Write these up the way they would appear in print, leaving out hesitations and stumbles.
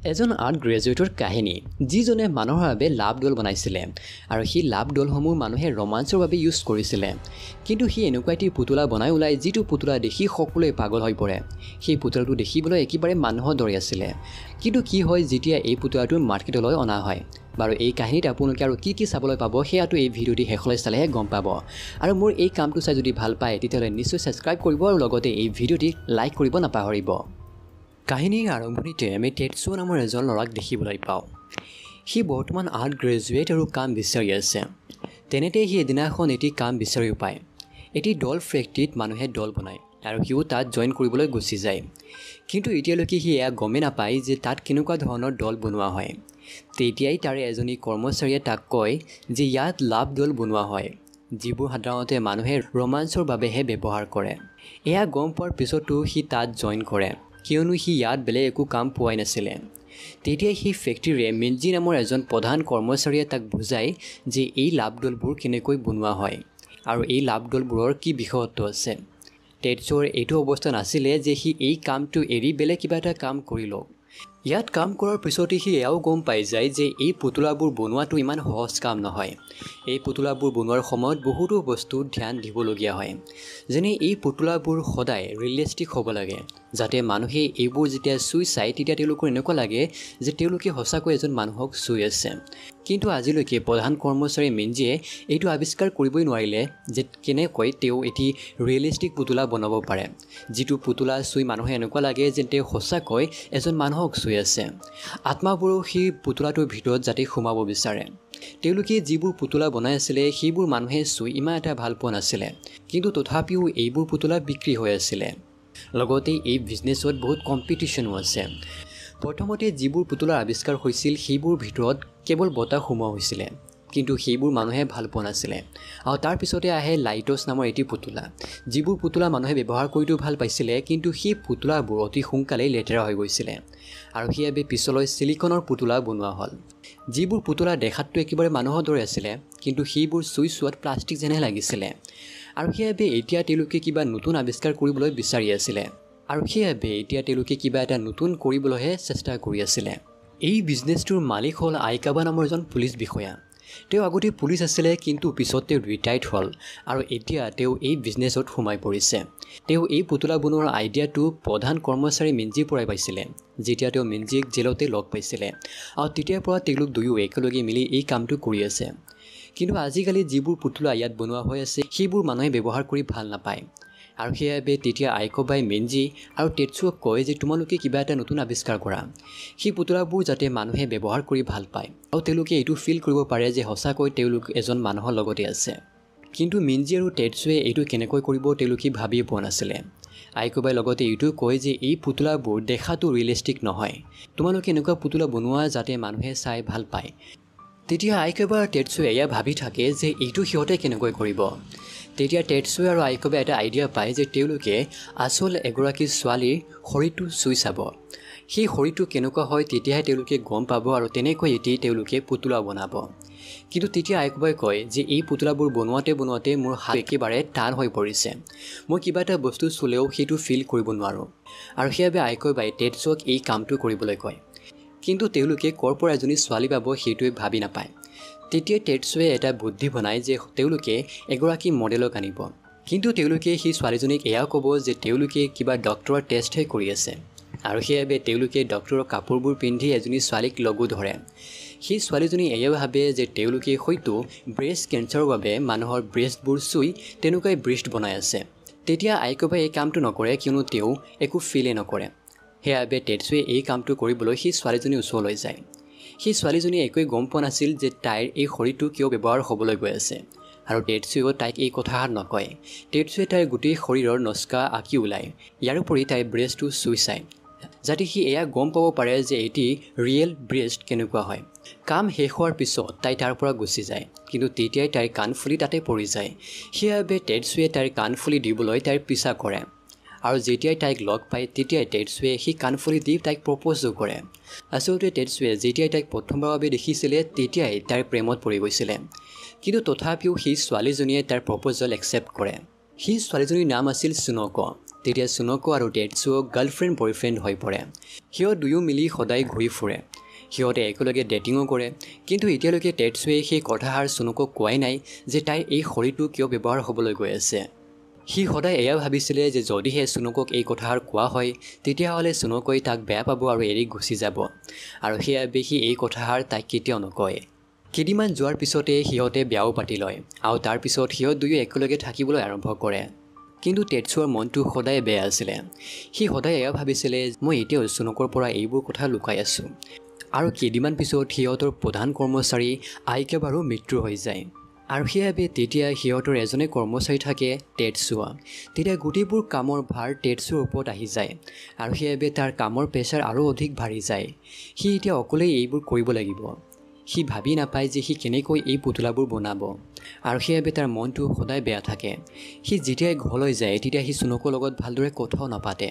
এজন আৰ্ট গ্ৰেজুৱেটৰ কাহিনী যিজনে মানুহৰ বাবে লাভ ডল বনাইছিলে আৰু সেই লাভ ডলসমূহ মানুহে ৰোমাঞ্চৰ বাবে ইউজ কৰিছিলে কিন্তু সি এনেকুৱা এটি পুতলা বনাই ওলাই যিটো পুতলা দেখি সকলোৱে পাগল হৈ পৰে সেই পুতলাটো দেখিবলৈ একেবাৰে মানুহৰ দৰে আছিল কিন্তু কি হয় যেতিয়া এই পুতলাটো মাৰ্কেটলৈ অনা হয় বাৰু এই কাহিনীত আপোনালোকে আৰু কি চাবলৈ পাব হেয়াটো এই ভিডিঅ'টি শেষলৈ চালেহে গম পাব আৰু মোৰ এই কামটো চাই যদি ভাল পায় তেতিয়াহ'লে নিশ্চয় সাবস্ক্ৰাইব কৰিব আৰু লগতে এই ভিডিঅ'টি লাইক কৰিব নাপাহৰিব কাহিনীৰ আৰম্ভণিতে আমি টেটছুও নামৰ এজন ল'ৰাক দেখিবলৈ পাওঁ সি বৰ্তমান আৰ্ট গ্ৰেজুৱেট আৰু কাম বিচাৰি আছে তেনেতে সি এদিনাখন এটি কাম বিচাৰিও পায় এটি ডল ফেক্টৰীত মানুহে ডল বনায় আৰু সিও তাত জইন কৰিবলৈ গুচি যায় কিন্তু এতিয়ালৈকে সি এয়া গমেই নাপায় যে তাত কেনেকুৱা ধৰণৰ ডল বনোৱা হয় তেতিয়াই তাৰে এজনী কৰ্মচাৰীয়ে তাক কয় যে ইয়াত লাভ ডল বনোৱা হয় যিবোৰ সাধাৰণতে মানুহে ৰোমাঞ্চৰ বাবেহে ব্যৱহাৰ কৰে এয়া গম পোৱাৰ পিছতো সি তাত জইন কৰে কিয়নো সি ইয়াত বেলেগ একো কাম পোৱাই নাছিলে তেতিয়া সেই ফেক্টৰীৰে মিনজি নামৰ এজন প্ৰধান কৰ্মচাৰীয়ে তাক বুজায় যে এই লাভ ডলবোৰ কেনেকৈ বনোৱা হয় আৰু এই লাভ ডলবোৰৰ কি বিশেষত্ব আছে টেটছুৰ এইটো অৱস্থা নাছিলে যে সি এই কামটো এৰি বেলেগ কিবা এটা কাম কৰি লওক ইয়াত কাম কৰাৰ পিছতে সি এয়াও গম পাই যায় যে এই পুতলাবোৰ বনোৱাটো ইমান সহজ কাম নহয় এই পুতলাবোৰ বনোৱাৰ সময়ত বহুতো বস্তু ধ্যান দিবলগীয়া হয় যেনে এই পুতলাবোৰ সদায় ৰিয়েলিষ্টিক হ'ব লাগে যাতে মানুহে এইবোৰ যেতিয়া চুই চায় তেতিয়া তেওঁলোকৰ এনেকুৱা লাগে যে তেওঁলোকে সঁচাকৈ এজন মানুহক চুই আছে কিন্তু আজিলৈকে প্ৰধান কৰ্মচাৰী মিনজিয়ে এইটো আৱিষ্কাৰ কৰিবই নোৱাৰিলে যে কেনেকৈ তেওঁ এটি ৰিয়েলিষ্টিক পুতলা বনাব পাৰে যিটো পুতলা চুই মানুহে এনেকুৱা লাগে যে তেওঁ সঁচাকৈ এজন মানুহক চুই আছে আত্মাবোৰো সেই পুতলাটোৰ ভিতৰত যাতে সোমাব বিচাৰে তেওঁলোকে যিবোৰ পুতলা বনাই আছিলে সেইবোৰ মানুহে চুই ইমান এটা ভাল পোৱা নাছিলে কিন্তু তথাপিও এইবোৰ পুতলা বিক্ৰী হৈ আছিলে লগতে এই বিজনেছত বহুত কম্পিটিশ্যনো আছে প্ৰথমতে যিবোৰ পুতলাৰ আৱিষ্কাৰ হৈছিল সেইবোৰ ভিতৰত কেৱল বতাহ সোমোৱা হৈছিলে কিন্তু সেইবোৰ মানুহে ভাল পোৱা নাছিলে আৰু তাৰ পিছতে আহে লাইটছ নামৰ এটি পুতলা যিবোৰ পুতলা মানুহে ব্যৱহাৰ কৰিও ভাল পাইছিলে কিন্তু সেই পুতলাবোৰ অতি সোনকালেই লেতেৰা হৈ গৈছিলে আৰু সেইবাবে পিছলৈ সিলিকনৰ পুতলা বনোৱা হ'ল যিবোৰ পুতলা দেখাতটো একেবাৰে মানুহৰ দৰে আছিলে কিন্তু সেইবোৰ চুই চোৱাত প্লাষ্টিক যেনে লাগিছিলে আৰু সেইবাবে এতিয়া তেওঁলোকে কিবা নতুন আৱিষ্কাৰ কৰিবলৈ বিচাৰি আছিলে আৰু সেইবাবে এতিয়া তেওঁলোকে কিবা এটা নতুন কৰিবলৈহে চেষ্টা কৰি আছিলে এই বিজনেছটোৰ মালিক হ'ল আইকাবা নামৰ এজন পুলিচ বিষয়া তেওঁ আগতে পুলিচ আছিলে কিন্তু পিছত তেওঁ ৰিটায়াৰ্ড হ'ল আৰু এতিয়া তেওঁ এই বিজনেছত সোমাই পৰিছে তেওঁ এই পুতলা বনোৱাৰ আইডিয়াটো প্ৰধান কৰ্মচাৰী মিনজিৰ পৰাই পাইছিলে যেতিয়া তেওঁ মিনজিক জেলতে লগ পাইছিলে আৰু তেতিয়াৰ পৰা তেওঁলোক দুয়ো একেলগে মিলি এই কামটো কৰি আছে কিন্তু আজিকালি যিবোৰ পুতলা ইয়াত বনোৱা হৈ আছে সেইবোৰ মানুহে ব্যৱহাৰ কৰি ভাল নাপায় আৰু সেইবাবে তেতিয়া আইকবাই মিনজি আৰু টেটছুক কয় যে তোমালোকে কিবা এটা নতুন আৱিষ্কাৰ কৰা সেই পুতলাবোৰ যাতে মানুহে ব্যৱহাৰ কৰি ভাল পায় আৰু তেওঁলোকে এইটো ফিল কৰিব পাৰে যে সঁচাকৈ তেওঁলোক এজন মানুহৰ লগতে আছে কিন্তু মিনজি আৰু টেটছুৱে এইটো কেনেকৈ কৰিব তেওঁলোকে ভাবিয়ে পোৱা নাছিলে আইকবাই লগতে এইটো কয় যে এই পুতলাবোৰ দেখাটো ৰিয়েলিষ্টিক নহয় তোমালোকে এনেকুৱা পুতলা বনোৱা যাতে মানুহে চাই ভাল পায় তেতিয়া আইকবা আৰু টেটছুৱে এয়া ভাবি থাকে যে এইটো সিহঁতে কেনেকৈ কৰিব তেতিয়া টেটছুৱে আৰু আইকবাই এটা আইডিয়া পায় যে তেওঁলোকে আচল এগৰাকী ছোৱালীৰ শৰীৰটো চুই চাব সেই শৰীৰটো কেনেকুৱা হয় তেতিয়াহে তেওঁলোকে গম পাব আৰু তেনেকৈ এটি তেওঁলোকে পুতলা বনাব কিন্তু তেতিয়া আইকবাই কয় যে এই পুতলাবোৰ বনোৱাতে মোৰ হাত একেবাৰে টান হৈ পৰিছে মই কিবা এটা বস্তু চুলেও সেইটো ফিল কৰিব নোৱাৰোঁ আৰু সেইবাবে আইকবাই টেটছুক এই কামটো কৰিবলৈ কয় কিন্তু তেওঁলোকে ক'ৰ পৰা এজনী ছোৱালী পাব সেইটোৱে ভাবি নাপায় তেতিয়া টেটছুৱে এটা বুদ্ধি বনায় যে তেওঁলোকে এগৰাকী মডেলক আনিব কিন্তু তেওঁলোকে সেই ছোৱালীজনীক এয়া ক'ব যে তেওঁলোকে কিবা ডক্টৰৰ টেষ্টহে কৰি আছে আৰু সেইবাবে তেওঁলোকে ডক্টৰৰ কাপোৰবোৰ পিন্ধি এজনী ছোৱালীক লগো ধৰে সেই ছোৱালীজনী এয়া ভাবে যে তেওঁলোকে হয়তো ব্ৰেষ্ট কেঞ্চাৰৰ বাবে মানুহৰ ব্ৰেষ্টবোৰ চুই তেনেকুৱাই ব্ৰেষ্ট বনাই আছে তেতিয়া আইকবাই এই কামটো নকৰে কিয়নো তেওঁ একো ফিলেই নকৰে সেইবাবে টেটছুৱে এই কামটো কৰিবলৈ সেই ছোৱালীজনীৰ ওচৰলৈ যায় সেই ছোৱালীজনীয়ে একোৱে গম পোৱা নাছিল যে তাইৰ এই শৰীৰটো কিয় ব্যৱহাৰ হ'বলৈ গৈ আছে আৰু টেটছুৱেও তাইক এই কথাষাৰ নকয় টেটছুৱে তাইৰ গোটেই শৰীৰৰ নস্কা আঁকি ওলায় ইয়াৰোপৰি তাইৰ ব্ৰেষ্টটো চুই চায় যাতে সি এয়া গম পাব পাৰে যে এটি ৰিয়েল ব্ৰেষ্ট কেনেকুৱা হয় কাম শেষ হোৱাৰ পিছত তাই তাৰ পৰা গুচি যায় কিন্তু তেতিয়াই তাইৰ কাণফুলি তাতে পৰি যায় সেইবাবে টেটছুৱে তাইৰ কাণফুলি দিবলৈ তাইৰ পিছা কৰে আৰু যেতিয়াই তাইক লগ পায় তেতিয়াই টেটছুৱে সেই কাণফুলি দি তাইক প্ৰপ'জো কৰে আচলতে টেটছুৱে যেতিয়াই তাইক প্ৰথমবাৰৰ বাবে দেখিছিলে তেতিয়াই তাইৰ প্ৰেমত পৰি গৈছিলে কিন্তু তথাপিও সেই ছোৱালীজনীয়ে তাইৰ প্ৰপ'জল একচেপ্ট কৰে সেই ছোৱালীজনীৰ নাম আছিল চুন'ক তেতিয়া চুনকো আৰু টেটছুও গাৰ্লফ্ৰেণ্ড বয়ফ্ৰেণ্ড হৈ পৰে সিহঁত দুয়ো মিলি সদায় ঘূৰি ফুৰে সিহঁতে একেলগে ডেটিঙো কৰে কিন্তু এতিয়ালৈকে টেটছুৱে সেই কথাষাৰ চুনকক কোৱাই নাই যে তাইৰ এই শৰীৰটো কিয় ব্যৱহাৰ হ'বলৈ গৈ আছে সি সদায় এয়া ভাবিছিলে যে যদিহে চুনকক এই কথাষাৰ কোৱা হয় তেতিয়াহ'লে চুনকৈ তাক বেয়া পাব আৰু এৰি গুচি যাব আৰু সেইবাবে সি এই কথাষাৰ তাইক কেতিয়াও নকয় কেইদিনমান যোৱাৰ পিছতে সিহঁতে বিয়াও পাতি লয় আৰু তাৰপিছত সিহঁত দুয়ো একেলগে থাকিবলৈ আৰম্ভ কৰে কিন্তু টেটছুৰ মনটো সদায় বেয়া আছিলে সি সদায় এয়া ভাবিছিলে মই এতিয়াও চুনকৰ পৰা এইবোৰ কথা লুকাই আছোঁ আৰু কেইদিনমান পিছত সিহঁতৰ প্ৰধান কৰ্মচাৰী আইকেবাৰো মৃত্যু হৈ যায় আৰু সেইবাবে তেতিয়া সিহঁতৰ এজনে কৰ্মচাৰী থাকে টেটছুৱা তেতিয়া গোটেইবোৰ কামৰ ভাৰ টেটছুৰ ওপৰত আহি যায় আৰু সেইবাবে তাৰ কামৰ প্ৰেছাৰ আৰু অধিক বাঢ়ি যায় সি এতিয়া অকলেই এইবোৰ কৰিব লাগিব সি ভাবি নাপায় যে সি কেনেকৈ এই পুতলাবোৰ বনাব আৰু সেইবাবে তাৰ মনটো সদায় বেয়া থাকে সি যেতিয়াই ঘৰলৈ যায় তেতিয়া সি চুনকৰ লগত ভালদৰে কথাও নাপাতে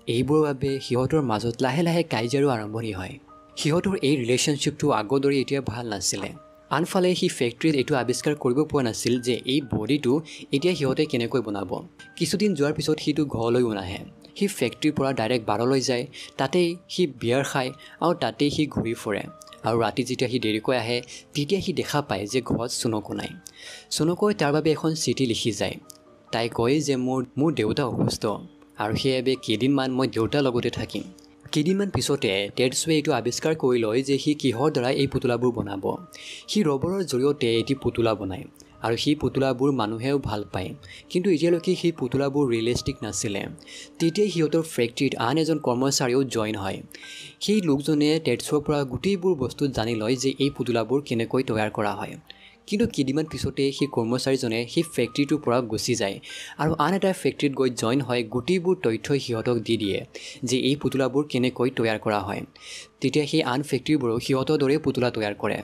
এইবোৰৰ বাবে সিহঁতৰ মাজত লাহে লাহে কাজিয়াৰো আৰম্ভণি হয় সিহঁতৰ এই ৰিলেশ্যনশ্বিপটো আগৰ দৰে এতিয়া ভাল নাছিলে আনফালে সি ফেক্টৰীত এইটো আৱিষ্কাৰ কৰিব পৰা নাছিল যে এই বডিটো এতিয়া সিহঁতে কেনেকৈ বনাব কিছুদিন যোৱাৰ পিছত সিটো ঘৰলৈও নাহে সি ফেক্টৰীৰ পৰা ডাইৰেক্ট বাৰলৈ যায় তাতেই সি বিয়াৰ খায় আৰু তাতেই সি ঘূৰি ফুৰে আৰু ৰাতি যেতিয়া সি দেৰিকৈ আহে তেতিয়া সি দেখা পায় যে ঘৰত চুনকো নাই চুনকৈ তাৰ বাবে এখন চিঠি লিখি যায় তাই কয় যে মোৰ দেউতা অসুস্থ আৰু সেইবাবে কেইদিনমান মই দেউতাৰ লগতে থাকিম কেইদিনমান পিছতে টেটছুৱে এইটো আৱিষ্কাৰ কৰি লয় যে সি কিহৰ দ্বাৰা এই পুতলাবোৰ বনাব সি ৰবৰৰ জৰিয়তে এটি পুতলা বনায় আৰু সেই পুতলাবোৰ মানুহেও ভাল পায় কিন্তু এতিয়ালৈকে সেই পুতলাবোৰ ৰিয়েলিষ্টিক নাছিলে তেতিয়াই সিহঁতৰ ফেক্টৰীত আন এজন কৰ্মচাৰীও জইন হয় সেই লোকজনে টেটছুৰ পৰা গোটেইবোৰ বস্তু জানি লয় যে এই পুতলাবোৰ কেনেকৈ তৈয়াৰ কৰা হয় কিন্তু কেইদিনমান পিছতে সেই কৰ্মচাৰীজনে সেই ফেক্টৰীটোৰ পৰা গুচি যায় আৰু আন এটা ফেক্টৰীত গৈ জইন হয় গোটেইবোৰ তথ্যই সিহঁতক দি দিয়ে যে এই পুতলাবোৰ কেনেকৈ তৈয়াৰ কৰা হয় তেতিয়া সেই আন ফেক্টৰীবোৰো সিহঁতৰ দৰে পুতলা তৈয়াৰ কৰে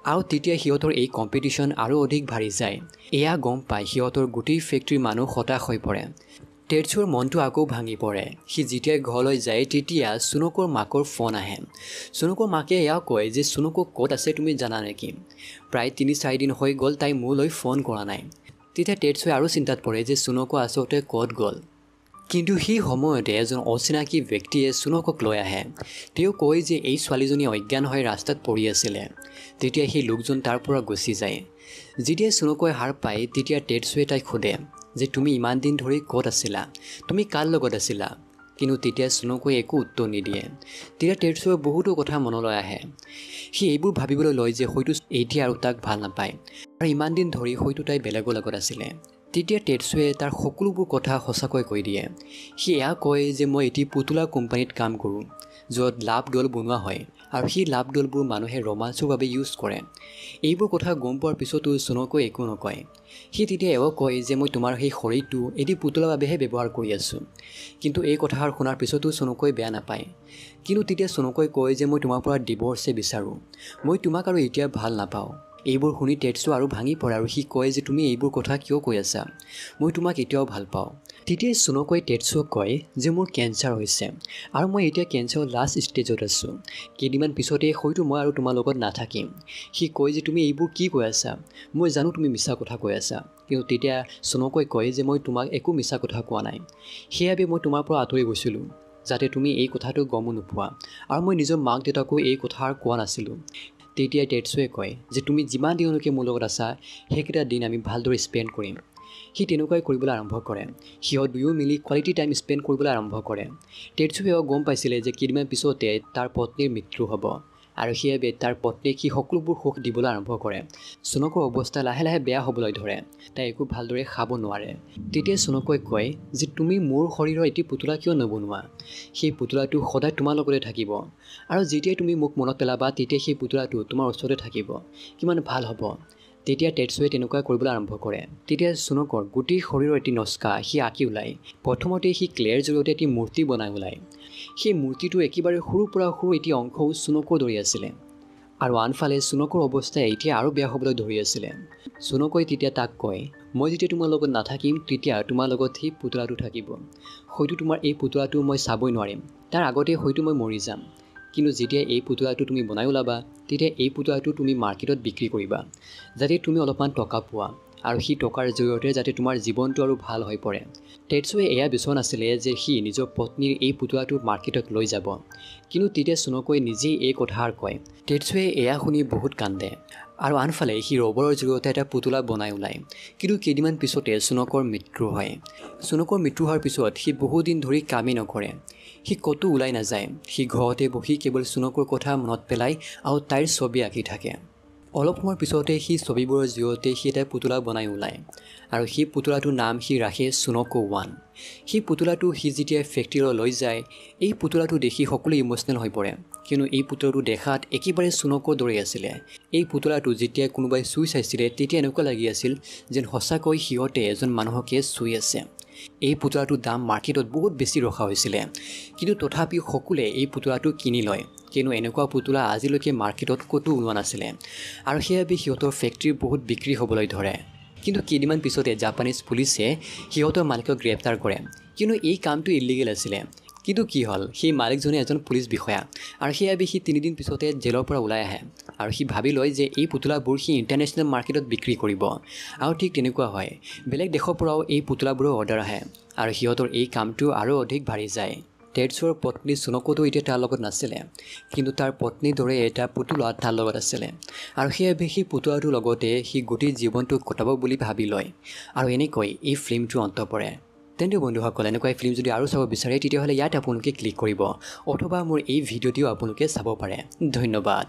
আৰু তেতিয়া সিহঁতৰ এই কম্পিটিশ্যন আৰু অধিক বাঢ়ি যায় এয়া গম পাই সিহঁতৰ গোটেই ফেক্টৰীৰ মানুহ হতাশ হৈ পৰে টেটছুৰ মনটো আকৌ ভাঙি পৰে সি যেতিয়াই ঘৰলৈ যায় তেতিয়া চুনকৰ মাকৰ ফোন আহে চুনকৰ মাকে এয়া কয় যে চুনক ক'ত আছে তুমি জানা নেকি প্ৰায় ৩-৪ দিন হৈ গ'ল তাই মোলৈ ফোন কৰা নাই তেতিয়া টেটছুৱে আৰু চিন্তাত পৰে যে চুনক আচলতে ক'ত গ'ল কিন্তু সেই সময়তে এজন অচিনাকি ব্যক্তিয়ে চুনকক লৈ আহে তেওঁ কয় যে এই ছোৱালীজনী অজ্ঞান হৈ ৰাস্তাত পৰি আছিলে তেতিয়া সেই লোকজন তাৰ পৰা গুচি যায় যেতিয়া চুনকৈ হাৰ পায় তেতিয়া টেটছুৱে তাইক সোধে যে তুমি ইমান দিন ধৰি ক'ত আছিলা তুমি কাৰ লগত আছিলা কিন্তু তেতিয়া চুনকৈ একো উত্তৰ নিদিয়ে তেতিয়া টেটছুৱে বহুতো কথা মনলৈ আহে সি এইবোৰ ভাবিবলৈ লয় যে হয়তো এতিয়া আৰু তাক ভাল নাপায় আৰু ইমান দিন ধৰি হয়তো তাই বেলেগৰ লগত আছিলে তেতিয়া টেটছুৱে তাৰ সকলোবোৰ কথা সঁচাকৈ কৈ দিয়ে সি এয়া কয় যে মই এটি পুতলা কোম্পানীত কাম কৰোঁ য'ত লাভ ডল বনোৱা হয় আৰু সেই লাভ ডলবোৰ মানুহে ৰোমাঞ্চৰ বাবে ইউজ কৰে এইবোৰ কথা গম পোৱাৰ পিছতো চুনকৈ একো নকয় সি তেতিয়া এও কয় যে মই তোমাৰ সেই শৰীৰটো এটি পুতলাৰ বাবেহে ব্যৱহাৰ কৰি আছোঁ কিন্তু এই কথাষাৰ শুনাৰ পিছতো চুনকৈ বেয়া নাপায় কিন্তু তেতিয়া চুনকৈ কয় যে মই তোমাৰ পৰা ডিভৰ্চে বিচাৰোঁ মই তোমাক আৰু এতিয়া ভাল নাপাওঁ এইবোৰ শুনি টেটছু আৰু ভাঙি পৰে আৰু সি কয় যে তুমি এইবোৰ কথা কিয় কৈ আছা মই তোমাক এতিয়াও ভাল পাওঁ তেতিয়াই চুনকৈ টেটছুক কয় যে মোৰ কেঞ্চাৰ হৈছে আৰু মই এতিয়া কেঞ্চাৰৰ লাষ্ট ষ্টেজত আছোঁ কেইদিনমান পিছতে হয়তো মই আৰু তোমাৰ লগত নাথাকিম সি কয় যে তুমি এইবোৰ কি কৈ আছা মই জানো তুমি মিছা কথা কৈ আছা কিন্তু তেতিয়া চুনকৈ কয় যে মই তোমাক একো মিছা কথা কোৱা নাই সেইবাবে মই তোমাৰ পৰা আঁতৰি গৈছিলোঁ যাতে তুমি এই কথাটো গমো নোপোৱা আৰু মই নিজৰ মাক দেউতাকো এই কথা কোৱা নাছিলোঁ তেতিয়া টেটছুৱে কয় যে তুমি যিমান দিনলৈকে মোৰ লগত আছা সেইকেইটা দিন আমি ভালদৰে স্পেণ্ড কৰিম সি তেনেকুৱাই কৰিবলৈ আৰম্ভ কৰে সিহঁত দুয়ো মিলি কোৱালিটি টাইম স্পেণ্ড কৰিবলৈ আৰম্ভ কৰে টেটছুৱেও গম পাইছিলে যে কেইদিনমান পিছতে তাৰ পত্নীৰ মৃত্যু হ'ব আৰু সেইবাবে তাৰ পত্নীক সি সকলোবোৰ সুখ দিবলৈ আৰম্ভ কৰে চুনকৰ অৱস্থা লাহে লাহে বেয়া হ'বলৈ ধৰে তাই একো ভালদৰে খাব নোৱাৰে তেতিয়া চুনকৈ কয় যে তুমি মোৰ শৰীৰৰ এটি পুতলা কিয় নবনোৱা সেই পুতলাটো সদায় তোমাৰ লগতে থাকিব আৰু যেতিয়াই তুমি মোক মনত পেলাবা তেতিয়া সেই পুতলাটো তোমাৰ ওচৰতে থাকিব কিমান ভাল হ'ব তেতিয়া টেটছুৱে তেনেকুৱা কৰিবলৈ আৰম্ভ কৰে তেতিয়া চুনকৰ গোটেই শৰীৰৰ এটি নস্কা সি আঁকি ওলায় প্ৰথমতে সি ক্লেৰ জৰিয়তে এটি মূৰ্তি বনাই ওলায় সেই মূৰ্তিটো একেবাৰে সৰুৰ পৰা সৰু এটি অংশও চুনকৰ দৰে আছিলে আৰু আনফালে চুনকৰ অৱস্থা এতিয়া আৰু বেয়া হ'বলৈ ধৰি আছিলে চুনকৈ তেতিয়া তাক কয় মই যেতিয়া তোমাৰ লগত নাথাকিম তেতিয়া তোমাৰ লগত সেই পুতলাটো থাকিব হয়তো তোমাৰ এই পুতলাটো মই চাবই নোৱাৰিম তাৰ আগতে হয়তো মই মৰি যাম কিন্তু যেতিয়া এই পুতলাটো তুমি বনাই ওলাবা তেতিয়া এই পুতলাটো তুমি মাৰ্কেটত বিক্ৰী কৰিবা যাতে তুমি অলপমান টকা পোৱা আৰু সি টকাৰ জৰিয়তে যাতে তোমাৰ জীৱনটো আৰু ভাল হৈ পৰে। টেটছুৱে এয়া বিচৰা নাছিলে যে সি নিজৰ পত্নীৰ এই পুতলাটো মাৰ্কেটত লৈ যাব, কিন্তু তেতিয়া চুনকোৱে নিজেই এই কথাষাৰ কয়। টেটছুৱে এয়া শুনি বহুত কান্দে আৰু আনফালে সি ৰবৰৰ জৰিয়তে এটা পুতলা বনাই ওলায়। কিন্তু কেইদিনমান পিছতে চুনকৰ মৃত্যু হয়। চুনকৰ মৃত্যু হোৱাৰ পিছত সি বহুদিন ধৰি কামেই নকৰে, সি ক'তো ওলাই নাযায়। সি ঘৰতে বহি কেৱল চুনকৰ কথা মনত পেলায় আৰু তাইৰ ছবি আঁকি থাকে। অলপ সময়ৰ পিছতে সি ছবিবোৰৰ জৰিয়তে সি এটা পুতলা বনাই ওলায় আৰু সেই পুতলাটোৰ নাম সি ৰাখে চুনকো 1। সেই পুতলাটো সি যেতিয়া ফেক্টৰীলৈ লৈ যায়, এই পুতলাটো দেখি সকলোৱে ইম'চনেল হৈ পৰে, কিন্তু এই পুতলাটো দেখাত একেবাৰে চুনকৰ দৰে আছিলে। এই পুতলাটো যেতিয়া কোনোবাই চুই চাইছিলে তেতিয়া এনেকুৱা লাগি আছিল যেন সঁচাকৈ সিহঁতে এজন মানুহকে চুই আছে। এই পুতলাটোৰ দাম মাৰ্কেটত বহুত বেছি ৰখা হৈছিলে, কিন্তু তথাপিও সকলোৱে এই পুতলাটো কিনি লয়, কিন্তু এনেকুৱা পুতলা আজিলৈকে মাৰ্কেটত ক'তো ওলোৱা নাছিলে আৰু সেইবাবে সিহঁতৰ ফেক্টৰী বহুত বিক্ৰী হ'বলৈ ধৰে। কিন্তু কেইদিনমান পিছতে জাপানীজ পুলিচে সিহঁতৰ মালিকক গ্ৰেপ্তাৰ কৰে, কিন্তু এই কামটো ইলিগেল আছিলে। কিন্তু কি হ'ল, সেই মালিকজনে এজন পুলিচ বিষয়া আৰু সেইবাবে সি 3 দিন পিছতে জেলৰ পৰা ওলাই আহে আৰু সি ভাবি লয় যে এই পুতলাবোৰ সি ইণ্টাৰনেশ্যনেল মাৰ্কেটত বিক্ৰী কৰিব। আৰু ঠিক তেনেকুৱা হয়, বেলেগ দেশৰ পৰাও এই পুতলাবোৰৰ অৰ্ডাৰ আহে আৰু সিহঁতৰ এই কামটো আৰু অধিক বাঢ়ি যায়। টেটছুৰ পত্নী চুনকোতো এতিয়া তাৰ লগত নাছিলে, কিন্তু তাৰ পত্নীৰ দৰে এটা পুতলা তাৰ লগত আছিলে আৰু সেইবাবে সেই পুতলাটোৰ লগতে সি গোটেই জীৱনটো কটাব বুলি ভাবি লয় আৰু এনেকৈ এই ফিল্মটোৰ অন্ত পৰে। তেন্তে বন্ধুসকল, এনেকুৱা ফিল্ম যদি আৰু চাব বিচাৰে তেতিয়াহ'লে ইয়াত আপোনালোকে ক্লিক কৰিব, অথবা মোৰ এই ভিডিঅ'টিও আপোনালোকে চাব পাৰে। ধন্যবাদ।